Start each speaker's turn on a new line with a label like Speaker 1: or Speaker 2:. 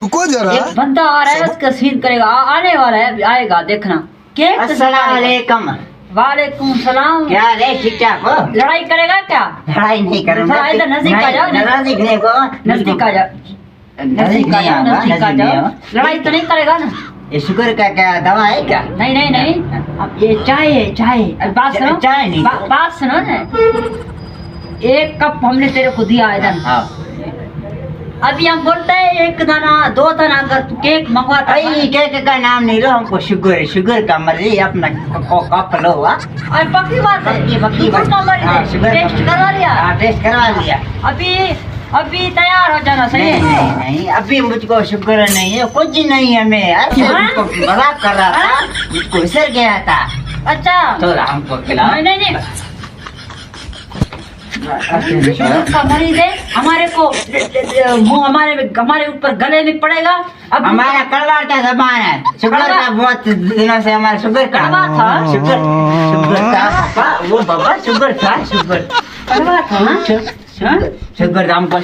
Speaker 1: रुको जरा।
Speaker 2: एक बंदा आ रहा है, उसका सीन करेगा, आने वाला है, आएगा देखना। केक तो
Speaker 3: अस्सलाम
Speaker 2: सलाम
Speaker 3: वालेकुम।
Speaker 2: वालेकुम सलाम।
Speaker 3: क्या रे, ठीक ठाक हो?
Speaker 2: लड़ाई करेगा क्या?
Speaker 3: लड़ाई नहीं करूंगा।
Speaker 2: थोड़ा इधर नजदीक आ जाओ।
Speaker 3: नजदीक नहीं को।
Speaker 2: नजदीक आ जाओ,
Speaker 3: नजदीक नहीं आऊंगा,
Speaker 2: नजदीक आ
Speaker 3: नजदीक नहीं
Speaker 2: जाओ।
Speaker 3: आऊंगा।
Speaker 2: लड़ाई तो नहीं करेगा ना?
Speaker 3: ये शुगर का क्या दवा है क्या?
Speaker 2: नहीं नहीं नहीं, अब ये चाय है, चाय। अब बात सुनो,
Speaker 3: चाय नहीं।
Speaker 2: बात सुनो ना। एक कप हमने तेरे को दिया इधर,
Speaker 3: हाँ।
Speaker 2: अभी हम बोलते हैं एक दाना दो दाना, अगर तू केक मंगवाता है।
Speaker 3: भाई केक का नाम नहीं लो, हमको शुगर शुगर का मर्जी, अपना कप लो।
Speaker 2: और पक्की बात है,
Speaker 3: पक्की
Speaker 2: शुगर का मरीज
Speaker 3: हाँ,
Speaker 2: है।
Speaker 3: शुगर
Speaker 2: टेस्ट करवा लिया?
Speaker 3: हाँ, टेस्ट करवा लिया।
Speaker 2: अभी अभी तैयार हो जाना, सही
Speaker 3: नहीं
Speaker 2: है?
Speaker 3: नहीं नहीं, अभी मुझको शुगर नहीं है, कुछ नहीं है। मैं ऐसे
Speaker 2: हाँ?
Speaker 3: मुझको मजाक कर रहा था, मुझको विसर गया था।
Speaker 2: अच्छा,
Speaker 3: तो हमको खिलाओ।
Speaker 2: नहीं नहीं नहीं, शुगर का मरीज है, हमारे को वो हमारे ऊपर गले में पड़ेगा। अब
Speaker 3: हमारा कड़वा का जबान है, शुगर
Speaker 2: कड़वा?
Speaker 3: का बहुत दिनों से हमारा शुगर का
Speaker 2: कड़वा था?
Speaker 3: शुगर शुगर था वो बाबा, शुगर था, शुगर
Speaker 2: करवा था ना?
Speaker 3: शुगर हमको